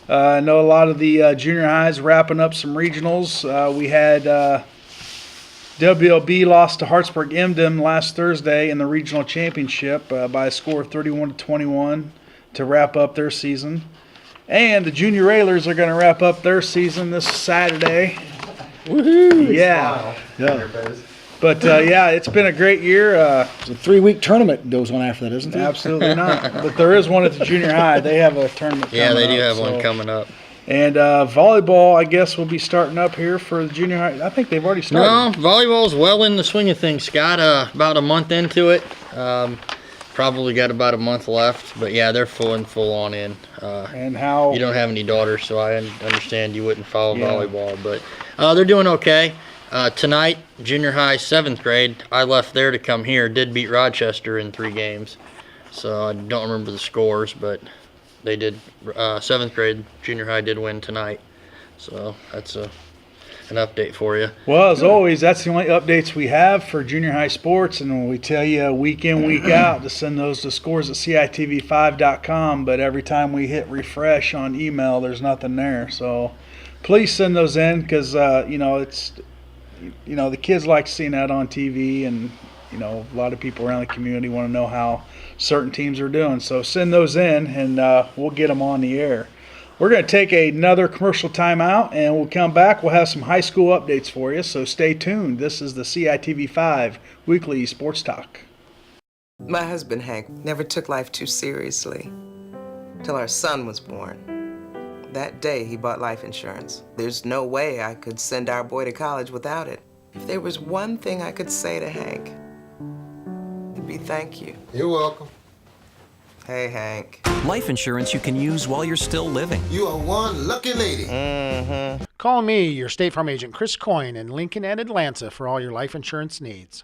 I know a lot of the junior highs wrapping up some regionals. We had WLB lost to Hartsburg Emden last Thursday in the regional championship by a score of 31-21 to wrap up their season. And the Junior Railers are going to wrap up their season this Saturday. Woohoo! Yeah. Yeah. But it's been a great year. It's a 3-week tournament goes on after that, isn't it? Absolutely not. But there is one at the junior high. They have a tournament. Yeah, they coming do up, have one so. coming up. And volleyball, I guess, will be starting up here for the junior high. I think they've already started. No, volleyball's well in the swing of things, Scott. About a month into it. Probably got about a month left. But yeah, they're full on in. And how? You don't have any daughters, so I understand you wouldn't follow Yeah. volleyball. But they're doing okay. Tonight, junior high 7th grade, I left there to come here, did beat Rochester in 3 games. So I don't remember the scores, but they did. 7th grade, junior high did win tonight. So that's an update for you. Well, as always, that's the only updates we have for junior high sports, and we tell you week in, week out to send those to scores at CITV5.com, but every time we hit refresh on email, there's nothing there. So please send those in, because, it's, the kids like seeing that on TV, and, a lot of people around the community want to know how certain teams are doing. So send those in, and we'll get them on the air. We're going to take another commercial timeout, and we'll come back. We'll have some high school updates for you, so stay tuned. This is the CITV5 Weekly Sports Talk. My husband, Hank, never took life too seriously till our son was born. That day, he bought life insurance. There's no way I could send our boy to college without it. If there was one thing I could say to Hank, it'd be thank you. You're welcome. Hey, Hank. Life insurance you can use while you're still living. You are one lucky lady. Mm-hmm. Call me, your State Farm agent, Chris Coyne, in Lincoln and Atlanta for all your life insurance needs.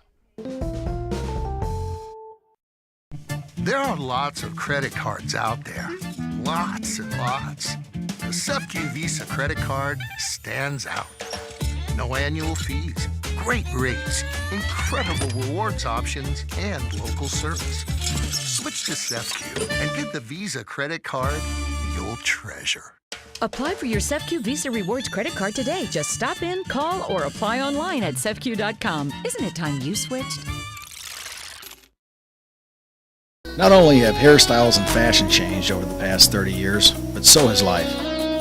There are lots of credit cards out there. Lots and lots. The SEFCU Visa credit card stands out. No annual fees, great rates, incredible rewards options, and local service. Switch to SEFCU and get the Visa credit card you'll treasure. Apply for your SEFCU Visa Rewards credit card today. Just stop in, call, or apply online at SEFCU.com. Isn't it time you switched? Not only have hairstyles and fashion changed over the past 30 years, but so has life.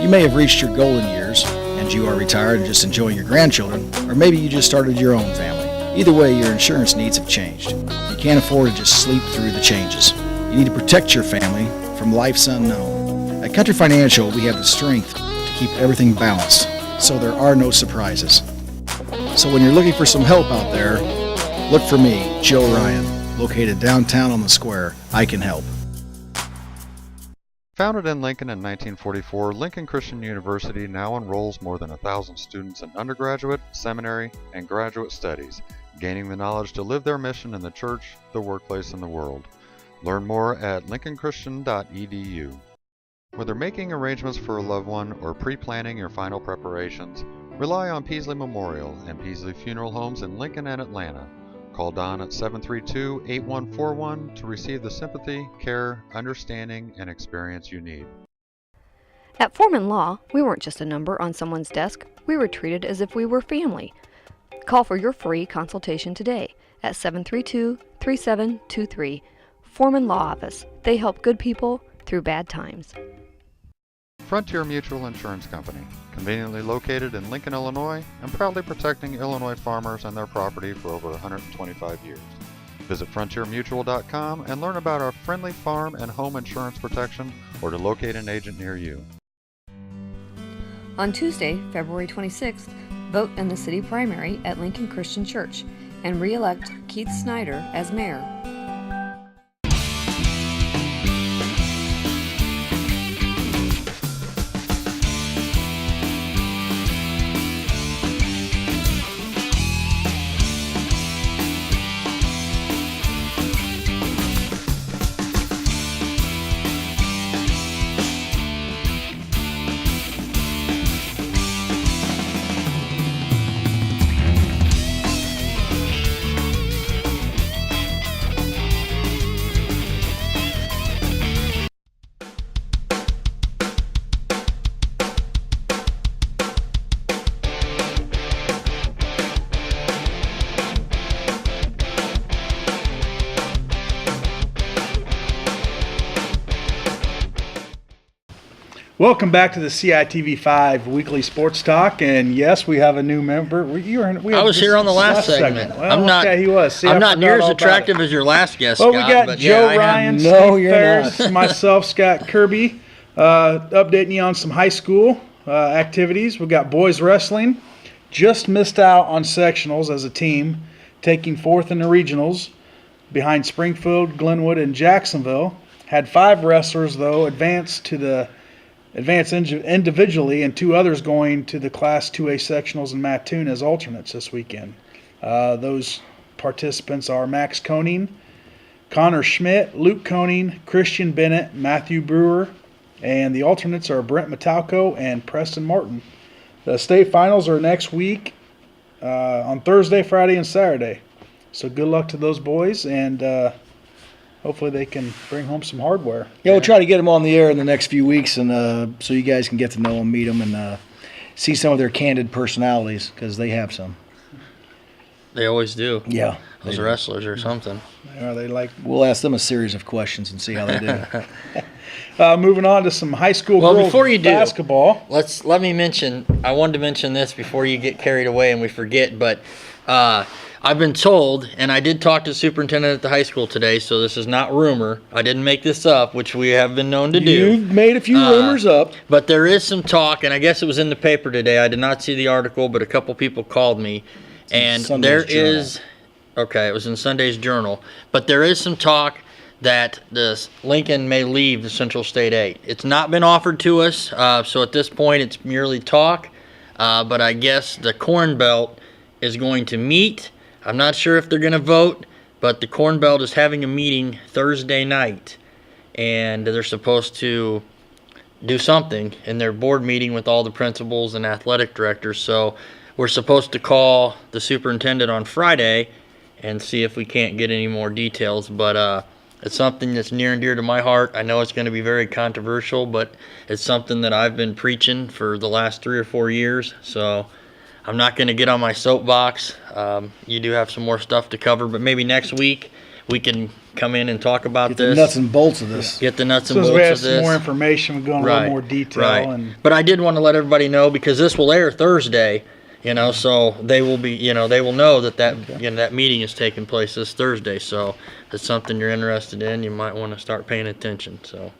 You may have reached your golden years, and you are retired and just enjoying your grandchildren, or maybe you just started your own family. Either way, your insurance needs have changed. You can't afford to just sleep through the changes. You need to protect your family from life's unknown. At Country Financial, we have the strength to keep everything balanced, so there are no surprises. So when you're looking for some help out there, look for me, Joe Ryan, located downtown on the square. I can help. Founded in Lincoln in 1944, Lincoln Christian University now enrolls more than 1,000 students in undergraduate, seminary, and graduate studies, gaining the knowledge to live their mission in the church, the workplace, and the world. Learn more at lincolnchristian.edu. Whether making arrangements for a loved one or pre-planning your final preparations, rely on Peasley Memorial and Peasley Funeral Homes in Lincoln and Atlanta. Call Don at 732-8141 to receive the sympathy, care, understanding, and experience you need. At Foreman Law, we weren't just a number on someone's desk. We were treated as if we were family. Call for your free consultation today at 732-3723. Foreman Law Office. They help good people through bad times. Frontier Mutual Insurance Company, conveniently located in Lincoln, Illinois, and proudly protecting Illinois farmers and their property for over 125 years. Visit frontiermutual.com and learn about our friendly farm and home insurance protection, or to locate an agent near you. On Tuesday, February 26th, vote in the city primary at Lincoln Christian Church and re-elect Keith Snyder as mayor. Welcome back to the CITV5 Weekly Sports Talk, and yes, we have a new member. I was here on the last segment. Well, I'm not. Okay, he was. See, I'm I not forgot near as all about attractive it. as your last guest, Well, Scott. we got but Joe yeah, Ryan, No, Steve you're Ferris, not. myself, Scott Kirby, updating you on some high school activities. We got boys wrestling. Just missed out on sectionals as a team, taking fourth in the regionals behind Springfield, Glenwood, and Jacksonville. Had 5 wrestlers though advance individually, and 2 others going to the Class 2A sectionals in Mattoon as alternates this weekend. Those participants are Max Koning, Connor Schmidt, Luke Koning, Christian Bennett, Matthew Brewer, and the alternates are Brent Metalco and Preston Martin. The state finals are next week on Thursday, Friday, and Saturday. So good luck to those boys, and hopefully they can bring home some hardware. Yeah, we'll try to get them on the air in the next few weeks, and so you guys can get to know them, meet them, and see some of their candid personalities, because they have some. They always do. Yeah. Those wrestlers or something. We'll ask them a series of questions and see how they do. Moving on to some high school Well, girls before you do, basketball. let me mention. I wanted to mention this before you get carried away and we forget. But I've been told, and I did talk to the superintendent at the high school today, so this is not rumor. I didn't make this up, which we have been known to do. You've made a few rumors up. But there is some talk, and I guess it was in the paper today. I did not see the article, but a couple people called me, and Sunday's there Journal. is. Okay, it was in Sunday's Journal, but there is some talk that the Lincoln may leave the Central State 8. It's not been offered to us, so at this point it's merely talk. But I guess the Corn Belt is going to meet. I'm not sure if they're going to vote, but the Corn Belt is having a meeting Thursday night, and they're supposed to do something in their board meeting with all the principals and athletic directors. So we're supposed to call the superintendent on Friday and see if we can't get any more details. But it's something that's near and dear to my heart. I know it's going to be very controversial, but it's something that I've been preaching for the last 3 or 4 years. So I'm not going to get on my soapbox. You do have some more stuff to cover, but maybe next week we can come in and talk about Get this. the nuts and bolts of this. Get the nuts As and soon as we bolts have of some this. more information, we go into a little more detail. Right. And But I did want to let everybody know, because this will air Thursday, so they will be, they will know that that meeting is taking place this Thursday. So if it's something you're interested in, you might want to start paying attention. So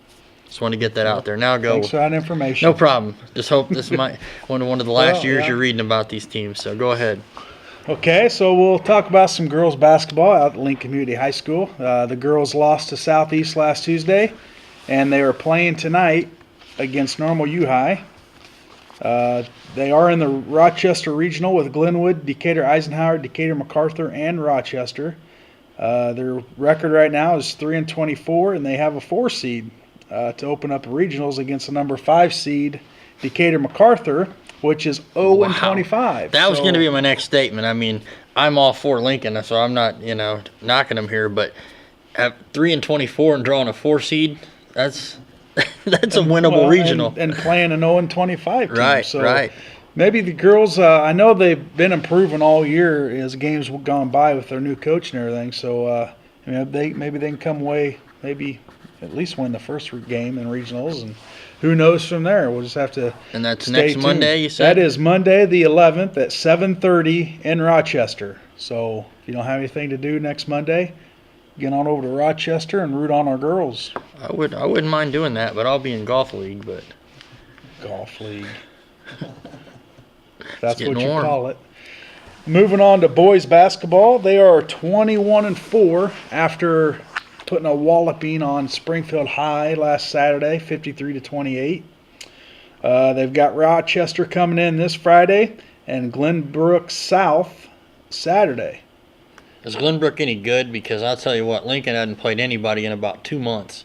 just want to get that out there. Now go. thanks for that information. No problem. Just hope this might one of the last Well, years yeah. you're reading about these teams. So go ahead. Okay, so we'll talk about some girls basketball out at Lincoln Community High School. The girls lost to Southeast last Tuesday, and they are playing tonight against Normal U High. They are in the Rochester Regional with Glenwood, Decatur Eisenhower, Decatur MacArthur, and Rochester. Their record right now is 3-24, and they have a 4 seed to open up the regionals against the number 5 seed Decatur MacArthur, which is 0-25. That was going to be my next statement. I mean, I'm all for Lincoln, so I'm not, knocking them here. But at 3-24 and drawing a 4 seed, that's a winnable regional. And playing an 0-25 team. Right, so right. Maybe the girls, I know they've been improving all year as games have gone by with their new coach and everything. So maybe they can come away, maybe at least win the first game in regionals, and who knows from there. We'll just have to. And that's stay next tuned. Monday, you said? That is Monday the 11th at 7:30 in Rochester. So if you don't have anything to do next Monday, get on over to Rochester and root on our girls. I wouldn't mind doing that, but I'll be in golf league. But Golf league. That's getting what you warm. call it. Moving on to boys basketball, they are 21-4 after putting a walloping on Springfield High last Saturday, 53-28. They've got Rochester coming in this Friday and Glenbrook South Saturday. is Glenbrook any good? Because I'll tell you what, Lincoln hadn't played anybody in about 2 months.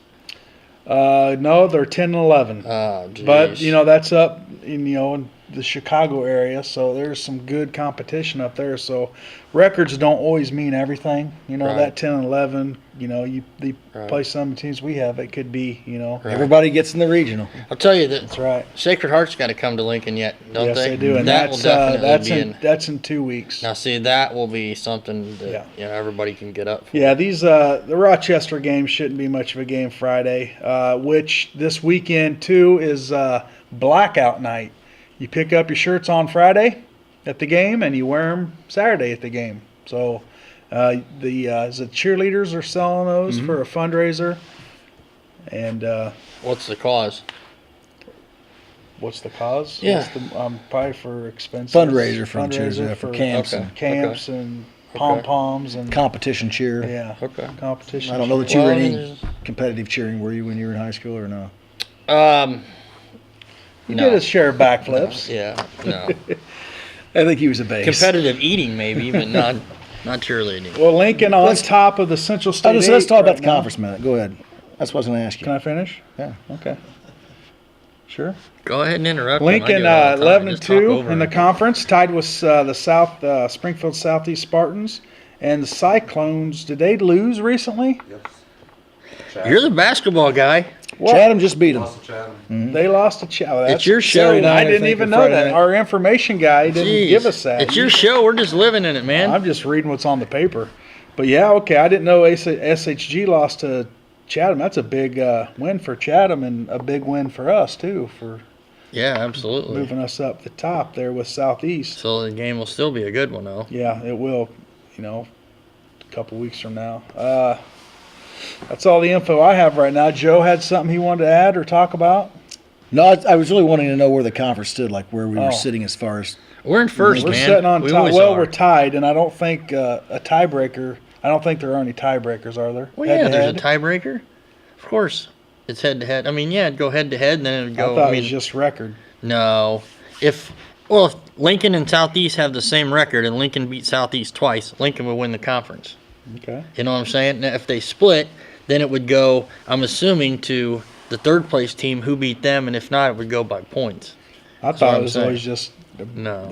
No, they're 10-11. Oh, geez. But that's up in the Chicago area, so there's some good competition up there. So records don't always mean everything. Right. That 10-11. They Right. play some teams we have. It could be. Everybody gets in the regional. I'll tell you that That's right. Sacred Heart's got to come to Lincoln yet, don't Yes, they? they do, and that will definitely be that's in 2 weeks. Now, see, that will be something that everybody can get up for. Yeah, these the Rochester game shouldn't be much of a game Friday, which this weekend too is blackout night. You pick up your shirts on Friday at the game, and you wear them Saturday at the game. So the cheerleaders are selling those for a fundraiser. And What's the cause? what's the cause? Yeah. Probably for expenses. Fundraiser for camps. Okay. Camps and pom-poms and Competition cheer. yeah. Okay. Competition. I don't know that you were Well, any competitive cheering, were you, when you were in high school, or no? You No. did a share of backflips. Yeah, no. I think he was a base. Competitive eating, maybe, but not cheerleading. Well, Lincoln on top of the Central State. Let's talk about the now. conference a minute. Go ahead. That's what I was going to ask you. Can I finish? Yeah. Okay. Sure. Go ahead and interrupt. him. I Lincoln do it all the time. Just talk 11-2 over in the him. conference, tied with the Springfield Southeast Spartans, and the Cyclones. Did they lose recently? You're the basketball guy. What? Chatham just beat them. They lost to Chatham. It's your show. I didn't even know that. Our information guy didn't Jeez. give us that. It's your show. We're just living in it, man. I'm just reading what's on the paper. But yeah, okay. I didn't know SHG lost to Chatham. That's a big win for Chatham and a big win for us too, for Yeah, absolutely. moving us up the top there with Southeast. So the game will still be a good one, though. Yeah, it will. A couple weeks from now. That's all the info I have right now. Joe had something he wanted to add or talk about? No, I was really wanting to know where the conference stood, like where we were Oh. sitting as far as. We're in first, We're man. sitting on We top. always Well, are. we're tied, and I don't think a tiebreaker. I don't think there are any tiebreakers, are there? Well, yeah, there's a Head-to-head? tiebreaker. Of course. It's head to head. I mean, yeah, it'd go head to head, and then it'd I go. thought it was just record. No. If Lincoln and Southeast have the same record and Lincoln beat Southeast twice, Lincoln would win the conference. Okay. You know what I'm saying? Now, if they split, then it would go, I'm assuming, to the third place team who beat them, and if not, it would go by points. I That's thought what it I'm was saying. always just the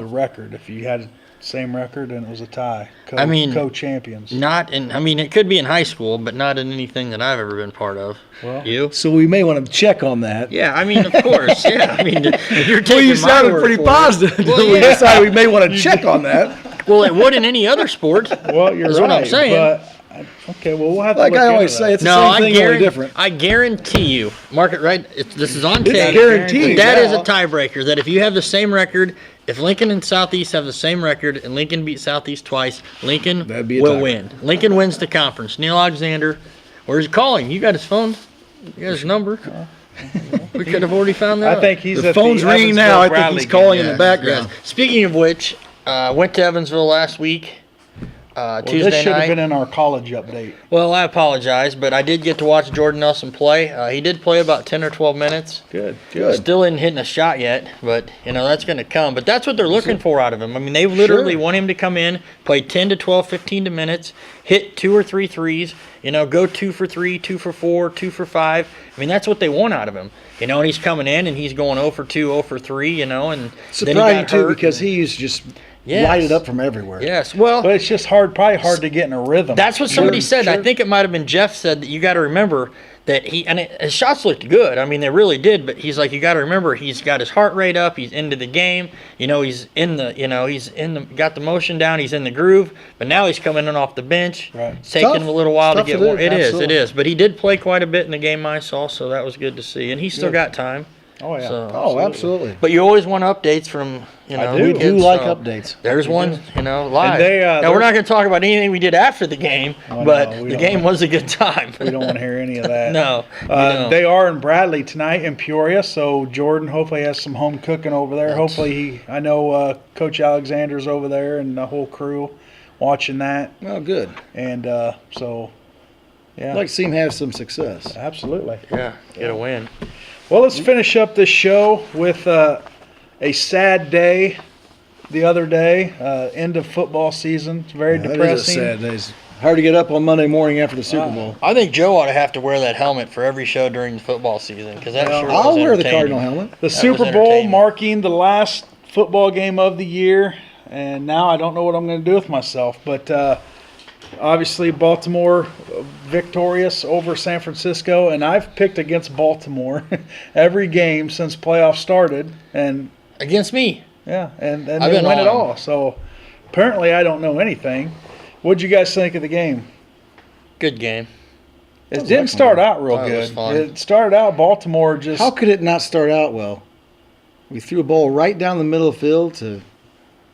record. If you had the same record and it was a tie, I mean, co-champions. It could be in high school, but not in anything that I've ever been part of. Well, you? So we may want to check on that. Yeah, I mean, of course. Yeah, I mean, if you're taking Well, you my sounded word pretty for it. positive. Well, We decided we may want to You check did. on that. Well, it would in any other sport. Well, you're That's right. what I'm saying. But Okay, well, we'll have to Like look I into always that. say, it's the No, same thing, only different. I guarantee you, mark it right. This is on It's tape. guaranteed That is now. a tiebreaker. That if you have the same record, if Lincoln and Southeast have the same record, and Lincoln beat Southeast twice, Lincoln That'd be a will tiebreaker. win. Lincoln wins the conference. Neil Alexander, where's he calling? You got his phone? You got his number? We could have already found that. I think he's The at phone's the ringing Evansville now. I think Bradley he's game. calling in the background. Speaking of which, went to Evansville last week. Well, Tuesday this should night. have been in our college update. Well, I apologize, but I did get to watch Jordan Nelson play. He did play about 10 or 12 minutes. Good. Still isn't hitting a shot yet, but that's going to come. But that's what they're looking for out of him. I mean, they literally want him to come in, play 10 to 12, 15 minutes, hit 2 or 3 threes, go 2 for 3, 2 for 4, 2 for 5. I mean, that's what they want out of him. And he's coming in and he's going 0 for 2, 0 for 3, and then he Surprising got too, hurt. because he's just Yes. lighted up from everywhere. Yes, well, But it's just probably hard to get in a rhythm. that's what somebody Sure, said. I sure. think it might have been Jeff said that you got to remember that his shots looked good. I mean, they really did. But he's like, you got to remember, he's got his heart rate up. He's into the game. He's in the, got the motion down. He's in the groove. But now he's coming in off the bench. Right. It's taking Tough. him a little while to Tough get to do. more. It Absolutely. is. But he did play quite a bit in the game I saw, so that was good to see. And he's still got time. Oh, yeah. So- Oh, absolutely. But you always want updates from I do. We kids, do like so updates. There's one, live. they, now we're not going to talk about anything we did after the game, Oh, but no, we the don't. game was a good time. We don't want to hear any of that. No, we don't. They are in Bradley tonight in Peoria, so Jordan hopefully has some home cooking over there. Hopefully, I know Coach Alexander's over there and the whole crew watching that. Oh, good. And so, yeah. I'd like to see him have some success. Absolutely. Yeah, get a win. Well, let's finish up this show with a sad day the other day. End of football season. It's very That depressing. is a sad day. It's hard to get up on Monday morning after the Super Bowl. I think Joe ought to have to wear that helmet for every show during the football season because that Well, sure I'll was wear the entertaining. Cardinal helmet. The That was Super Bowl entertaining. marking the last football game of the year, and now I don't know what I'm going to do with myself. But obviously, Baltimore victorious over San Francisco, and I've picked against Baltimore every game since playoffs started, and Against me. yeah, and I've they been win it on 'em. all. So apparently, I don't know anything. What'd you guys think of the game? Good game. It didn't start out real Thought it was good. fun. It started out Baltimore just. How could it not start out well? We threw a ball right down the middle of the field to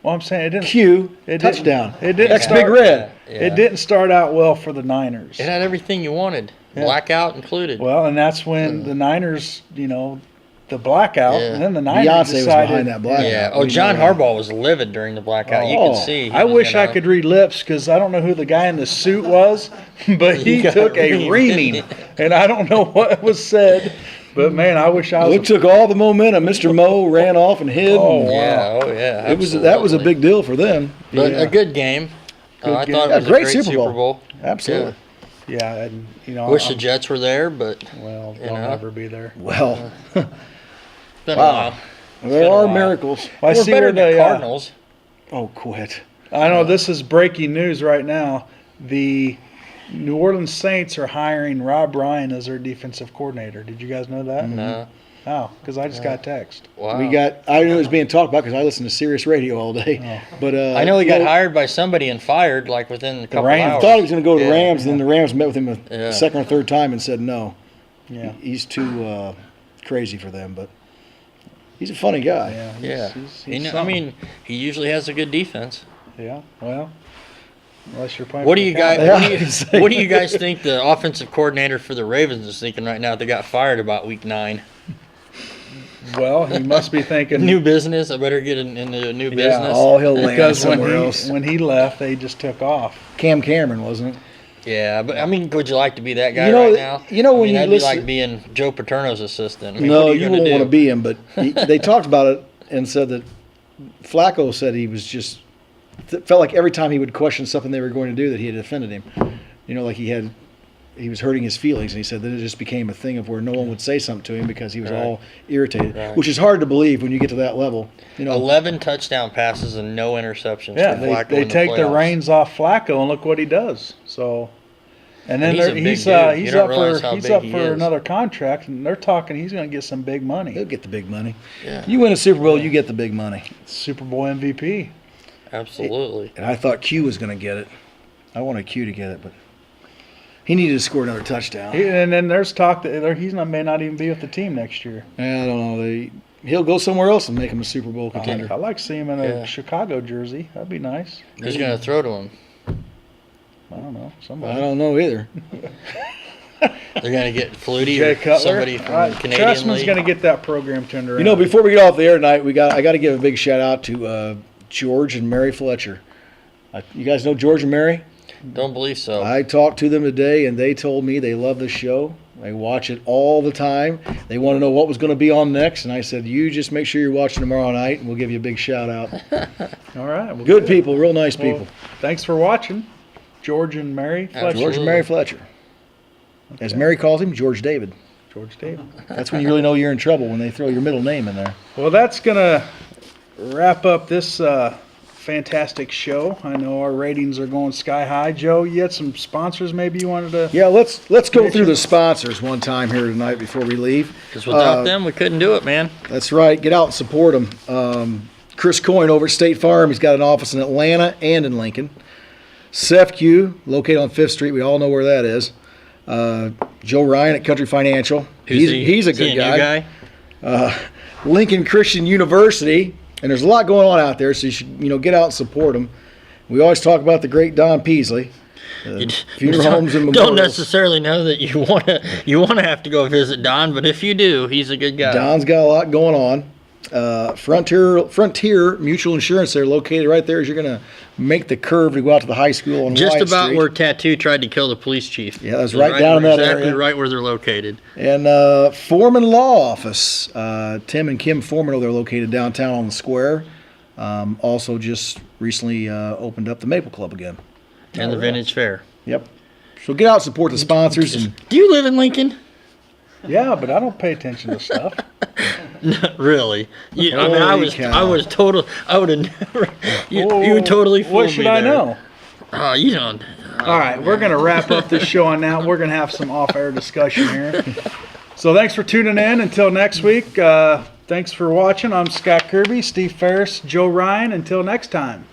Well, I'm saying it didn't. Q, It didn't- touchdown. It didn't That's start, Big Red. Yeah. It didn't start out well for the Niners. It had everything you wanted, Yeah. blackout included. Well, and that's when the Niners, the blackout, Yeah. and then the Niners Beyonce was decided. behind that blackout. Yeah. Oh, We John know that. Harbaugh was livid during the blackout. You Oh, could see. he I was wish I gonna- could read lips because I don't know who the guy in the suit was, but he got took a reamed. reaming, and I don't know what was said. But man, I wish I was. It took all the momentum. Mr. Moe ran off and hid. Oh, and wow. Yeah. Oh, yeah. that was a absolutely. big deal for them. But Yeah. a good game. I game. thought Yeah, it was great a great Super Super Bowl. Bowl. Absolutely. Yeah, and Wish the Jets were there, but well, you they'll know. never be there. Well, it's been Wow. a while. there are miracles. Well, I We're see better where than the the Cardinals. Oh, quit. I know this is breaking news right now. The New Orleans Saints are hiring Rob Ryan as their defensive coordinator. Did you guys know that? No. Oh, because I just got a text. Wow. I knew it was being talked about because I listen to Sirius Radio all day. Oh. But I know he got hired by somebody and fired like within a couple Rams. I hours. thought he was going to go to the Yeah. Rams, and then the Rams met with him Yeah. a second or third time and said no. Yeah. He's too crazy for them, but he's a funny guy. Yeah. Yeah. he's I something. mean, he usually has a good defense. Yeah. Well, unless you're playing. What for do the you guys? Cowboys. What do you guys think the offensive coordinator for the Ravens is thinking right now? They got fired about week 9. Well, he must be thinking. New business. I better get into a new business. Oh, he'll land because somewhere else. when he left, they just took off. Cam Cameron, wasn't it? Yeah, but I mean, would you like to be that guy You know, right now? you know I when mean, you that'd listen- be like being Joe Paterno's assistant. I mean, No, what are you gonna won't do? want to be him, but they talked about it and said that Flacco said he was just felt like every time he would question something they were going to do that he had offended him. You know, like he was hurting his feelings, and he said that it just became a thing of where no one would say something to him because he was Right. all irritated, Right. which is hard to believe when you get to that level. You know, 11 touchdown passes and no interceptions. Yeah, for Flacco they in the take the playoffs. reins off Flacco, and look what he does. So, and then And he's a they're- big he's dude. You he's don't up realize for how he's big up he for is. another contract, and they're talking he's going to get some big money. he'll get the big money. Yeah, You win a Super Bowl, you get the big money. Super Bowl MVP. absolutely. And I thought Q was going to get it. I wanted Q to get it, but He needed to score another touchdown. And then there's talk that may not even be with the team next year. I don't know. He'll go somewhere else and make him a Super Bowl contender. I like seeing him in a Chicago jersey. That'd be nice. Who's going to throw to him? I don't know. Somebody. I don't know either. They're going to get Flutie Jay or Cutler. somebody from Canadian Trustman's League. going to get that program turned around. You know, before we get off the air tonight, I got to give a big shout out to George and Mary Fletcher. You guys know George and Mary? Don't believe so. I talked to them today, and they told me they love the show. They watch it all the time. They want to know what was going to be on next, and I said, you just make sure you're watching tomorrow night, and we'll give you a big shout out. All right. Well, good people, real nice people. Well, thanks for watching, George and Mary Fletcher. George and Mary Fletcher. Okay. As Mary calls him, George David. George David. That's when you really know you're in trouble, when they throw your middle name in there. Well, that's going to wrap up this fantastic show. I know our ratings are going sky high. Joe, you had some sponsors maybe you wanted to... Yeah, let's go through the sponsors one time here tonight before we leave. Because without them, we couldn't do it, man. That's right. Get out and support them. Chris Coyne over at State Farm. He's got an office in Atlanta and in Lincoln. CEFCU, located on 5th Street. We all know where that is. Joe Ryan at Country Financial. He's a good guy. Lincoln Christian University. And there's a lot going on out there, so you should get out and support them. We always talk about the great Don Peasley. Funeral homes and memorials. Don't necessarily know that you want to have to go visit Don, but if you do, he's a good guy. Don's got a lot going on. Frontier Mutual Insurance, they're located right there as you're going to make the curve to go out to the high school on just White about Street. Where Tattoo tried to kill the police chief. Yeah, that's right down in that exactly area. Right where they're located. And Foreman Law Office, Tim and Kim Foreman, they're located downtown on the square. Also just recently opened up the Maple Club again. And the Vintage Fair. Yep. So get out and support the sponsors. And do you live in Lincoln? Yeah, but I don't pay attention to stuff. Not really. I was total. I would have never. You totally fooled me. What should I know? Oh, you don't. All right, we're going to wrap up this show on now. We're going to have some off-air discussion here. So thanks for tuning in. Until next week, thanks for watching. I'm Scott Kirby, Steve Ferris, Joe Ryan. Until next time.